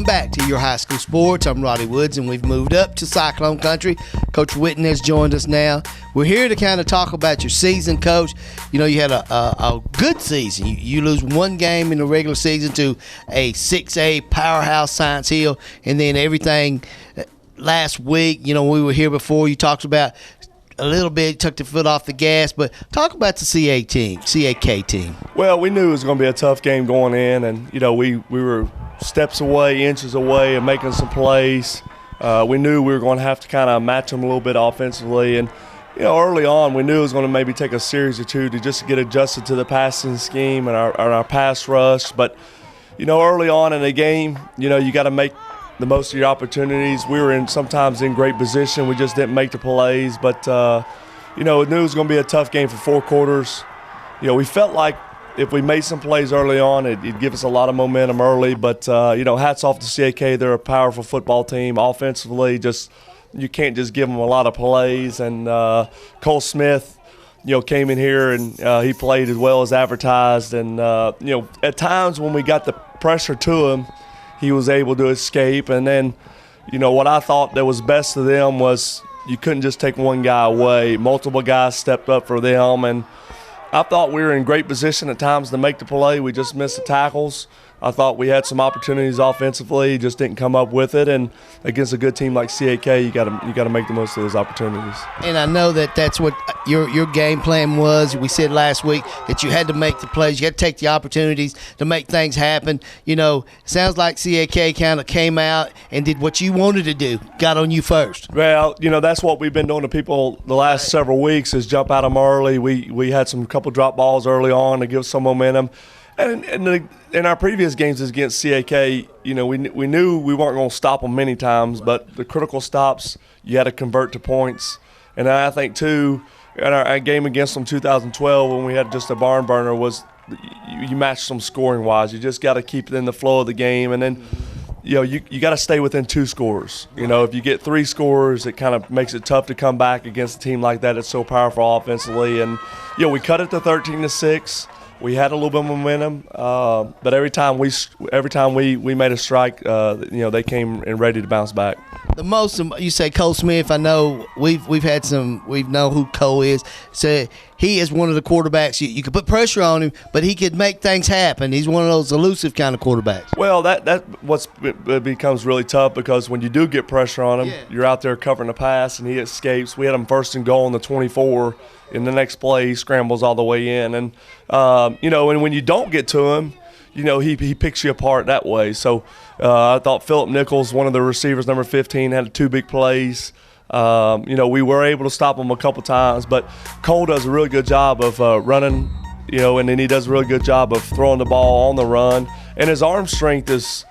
Welcome back to Your High School Sports. I'm Roddy Woods, and we've moved up to Cyclone Country. Coach Witten has joined us now. We're here to kind of talk about your season, Coach. You know, you had a good season. You lose one game in the regular season to a 6A powerhouse, Science Hill, and then everything last week. You know, we were here before. You talked about a little bit, took the foot off the gas, but talk about the CAK team. Well, we knew it was going to be a tough game going in, and, you know, we were steps away, inches away, and making some plays. We knew we were going to have to kind of match them a little bit offensively, and you know, early on, we knew it was going to maybe take a series or two to just get adjusted to the passing scheme and our pass rush. But you know, early on in the game, you know, you got to make the most of your opportunities. We were sometimes in great position. We just didn't make the plays. But you know, we knew it was going to be a tough game for 4 quarters. You know, we felt like if we made some plays early on, it'd give us a lot of momentum early. But, you know, hats off to CAK. They're a powerful football team. Offensively, you can't just give them a lot of plays. And Cole Smith, you know, came in here and he played as well as advertised. And, you know, at times when we got the pressure to him, he was able to escape. And then, you know, what I thought that was best of them was you couldn't just take one guy away. Multiple guys stepped up for them. And I thought we were in great position at times to make the play. We just missed the tackles. I thought we had some opportunities offensively, just didn't come up with it. And against a good team like CAK, you got to make the most of those opportunities. And I know that's what your game plan was. We said last week that you had to make the plays, you had to take the opportunities to make things happen. You know, sounds like CAK kind of came out and did what you wanted to do, got on you first. Well, you know, that's what we've been doing to people the last several weeks is jump out of them early. We had some couple drop balls early on to give some momentum. And in our previous games against CAK, you know, we knew we weren't going to stop them many times, but the critical stops, you had to convert to points. And I think, too, in our game against them 2012 when we had just a barn burner was you matched them scoring-wise. You just got to keep it in the flow of the game. And then, you know, you got to stay within 2 scores. You know, if you get 3 scores, it kind of makes it tough to come back against a team like that. It's so powerful offensively. And, you know, we cut it to 13-6. We had a little bit of momentum, but every time we made a strike, you know, they came and ready to bounce back. The most you say Cole Smith. I know we know who Cole is. So he is one of the quarterbacks. You could put pressure on him, but he could make things happen. He's one of those elusive kind of quarterbacks. Well, it becomes really tough because when you do get pressure on him, you're out there covering the pass and he escapes. We had him 1st and goal on the 24. In the next play, he scrambles all the way in. And, you know, and when you don't get to him, you know, he picks you apart that way. So I thought Phillip Nichols, one of the receivers, number 15, had 2 big plays. You know, we were able to stop him a couple times. But Cole does a really good job of running, you know, and then he does a really good job of throwing the ball on the run. And his arm strength is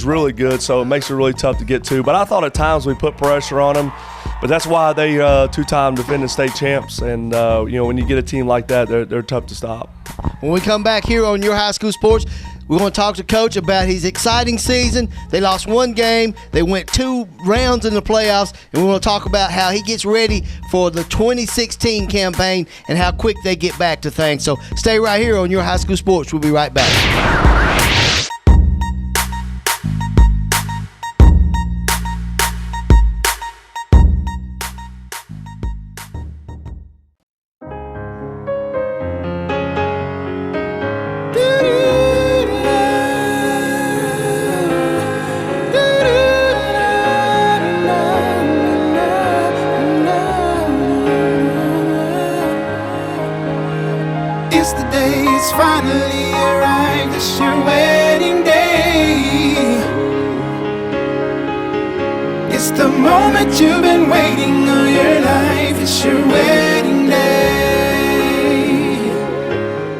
really good, so it makes it really tough to get to. But I thought at times we put pressure on him. But that's why they 2-time defending state champs. And, you know, when you get a team like that, they're tough to stop. When we come back here on Your High School Sports, we're going to talk to Coach about his exciting season. They lost 1 game. They went 2 rounds in the playoffs. And we're going to talk about how he gets ready for the 2016 campaign and how quick they get back to things. So stay right here on Your High School Sports. We'll be right back. It's the day, it's finally arrived. It's your wedding day. It's the moment you've been waiting all your life. It's your wedding day.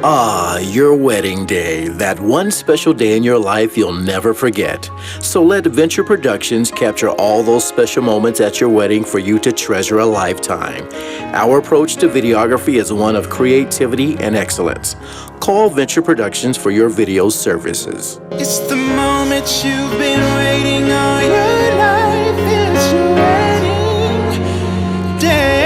Ah, your wedding day, that one special day in your life you'll never forget. So let Venture Productions capture all those special moments at your wedding for you to treasure a lifetime. Our approach to videography is one of creativity and excellence. Call Venture Productions for your video services. It's the moment you've been waiting all your life. It's your wedding day.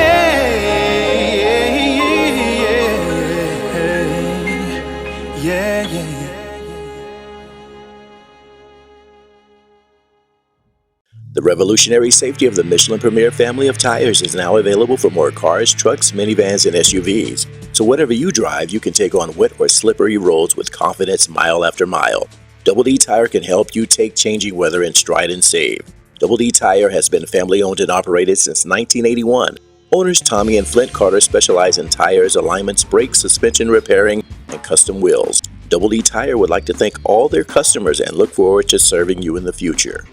Yeah. revolutionary safety of the Michelin Premier family of tires is now available for more cars, trucks, minivans, and SUVs. So whatever you drive, you can take on wet or slippery roads with confidence mile after mile. Double D Tire can help you take changing weather in stride and save. Double D Tire has been family-owned and operated since 1981. Owners Tommy and Flint Carter specialize in tires, alignments, brakes, suspension repairing, and custom wheels. Double D Tire would like to thank all their customers and look forward to serving you in the future.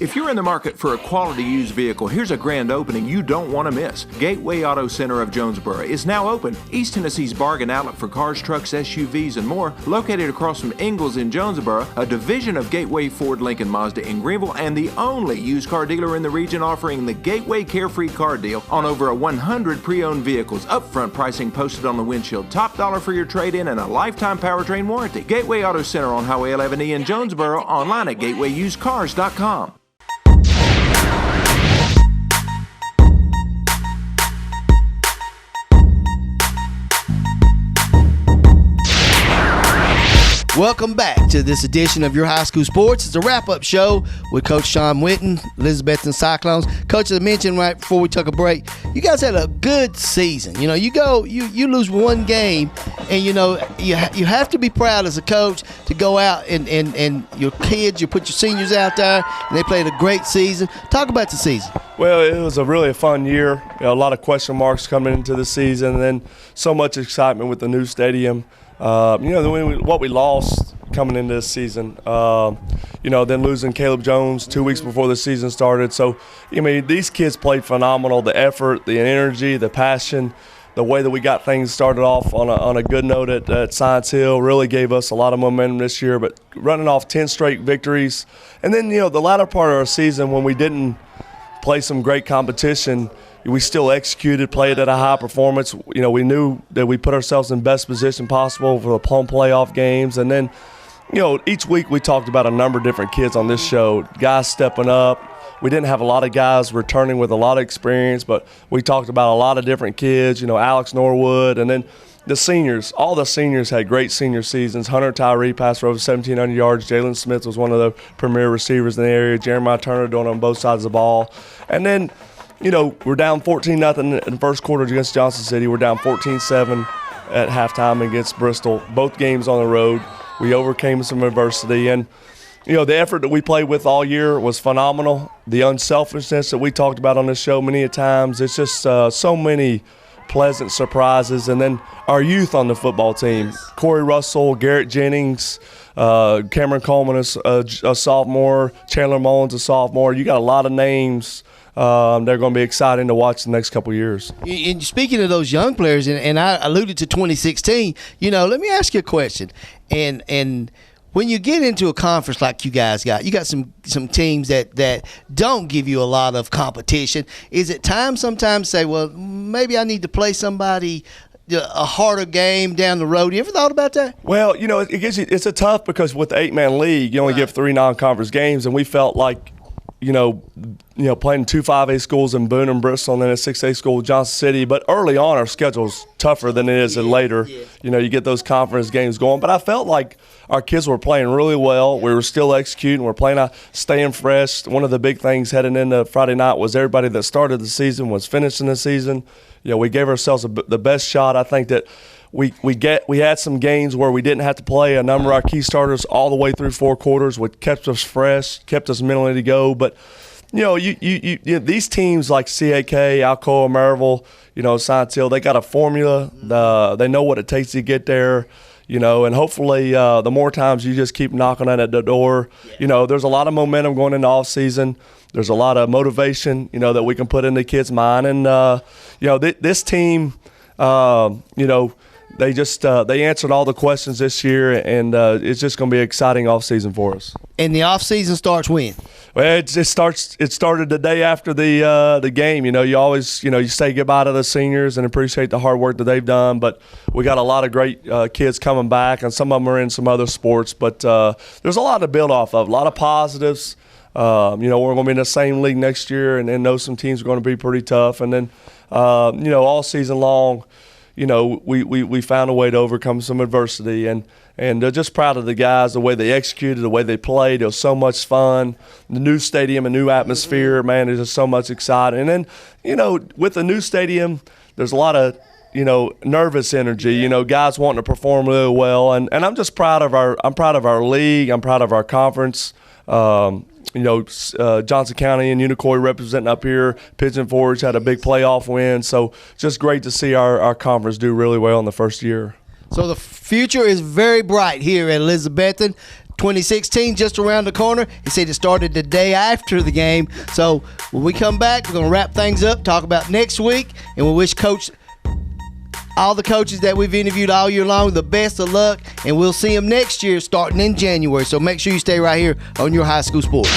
If you're in the market for a quality used vehicle, here's a grand opening you don't want to miss. Gateway Auto Center of Jonesboro is now open. East Tennessee's bargain outlet for cars, trucks, SUVs, and more, located across from Ingalls in Jonesboro, a division of Gateway Ford Lincoln Mazda in Greenville, and the only used car dealer in the region offering the Gateway Carefree Car Deal on over 100 pre-owned vehicles. Upfront pricing posted on the windshield, top dollar for your trade-in, and a lifetime powertrain warranty. Gateway Auto Center on Highway 11E in Jonesboro, online at gatewayusedcars.com. Welcome back to this edition of Your High School Sports. It's a wrap-up show with Coach Shawn Witten, Elizabethton Cyclones. Coach, as I mentioned right before we took a break, you guys had a good season. You know, you lose one game, and you know you have to be proud as a coach to go out and your kids, you put your seniors out there, and they played a great season. Talk about the season. Well, it was a really fun year. You know, a lot of question marks coming into the season, and then so much excitement with the new stadium. What we lost coming into this season, then losing Caleb Jones 2 weeks before the season started. So, these kids played phenomenal. The effort, the energy, the passion, the way that we got things started off on a good note at Science Hill really gave us a lot of momentum this year. But running off 10 straight victories, and then, the latter part of our season when we didn't play some great competition, we still executed, played at a high performance. We knew that we put ourselves in best position possible for the home playoff games. And then, each week we talked about a number of different kids on this show, guys stepping up. We didn't have a lot of guys returning with a lot of experience, but we talked about a lot of different kids, Alex Norwood, and then the seniors. All the seniors had great senior seasons. Hunter Tyree passed for over 1,700 yards. Jalen Smith was one of the premier receivers in the area. Jeremiah Turner doing on both sides of the ball. And then, we're down 14-0 in the first quarter against Johnson City. We're down 14-7 at halftime against Bristol. Both games on the road. We overcame some adversity. And, the effort that we played with all year was phenomenal. The unselfishness that we talked about on this show many a times. It's just so many pleasant surprises. And then our youth on the football team, Corey Russell, Garrett Jennings, Cameron Coleman is a sophomore, Chandler Mullins a sophomore. You got a lot of names. They're going to be exciting to watch the next couple of years. And speaking of those young players, and I alluded to 2016, let me ask you a question. And when you get into a conference like you guys got, you got some teams that don't give you a lot of competition. Is it time sometimes to say, well, maybe I need to play somebody a harder game down the road? You ever thought about that? Well, it's a tough because with the 8-man league, you only give 3 non-conference games, and we felt like, playing 2 5A schools in Boone and Bristol and then a 6A school in Johnson City. But early on, our schedule's tougher than it is later. Yeah. You get those conference games going. But I felt like our kids were playing really well. We were still executing. We're playing, staying fresh. One of the big things heading into Friday night was everybody that started the season was finishing the season. We gave ourselves the best shot. I think that we had some games where we didn't have to play a number of our key starters all the way through 4 quarters, which kept us fresh, kept us mentally to go. But these teams like CAK, Alcoa, Maryville, Science Hill, they got a formula. They know what it takes to get there. And hopefully the more times you just keep knocking at the door, there's a lot of momentum going into off season. There's a lot of motivation, that we can put in the kids' mind. And this team, they answered all the questions this year, and it's just going to be an exciting offseason for us. And the offseason starts when? Well, it started the day after the game. You always you say goodbye to the seniors and appreciate the hard work that they've done. But we got a lot of great kids coming back, and some of them are in some other sports. But there's a lot to build off of, a lot of positives. We're going to be in the same league next year, and know some teams are going to be pretty tough. And then all season long, we found a way to overcome some adversity, and And just proud of the guys, the way they executed, the way they played. It was so much fun. The new stadium, a new atmosphere, man, it's just so much exciting. And then, you know, with the new stadium, there's a lot of, you know, nervous energy, you know, guys wanting to perform really well. And I'm just proud of our league. I'm proud of our conference. You know, Johnson County and Unicoi representing up here. Pigeon Forge had a big playoff win. So just great to see our conference do really well in the first year. So the future is very bright here at Elizabethton. 2016 just around the corner. He said it started the day after the game. So when we come back, we're going to wrap things up, talk about next week, and we wish all the coaches that we've interviewed all year long the best of luck, and we'll see them next year starting in January. So make sure you stay right here on your high school sports.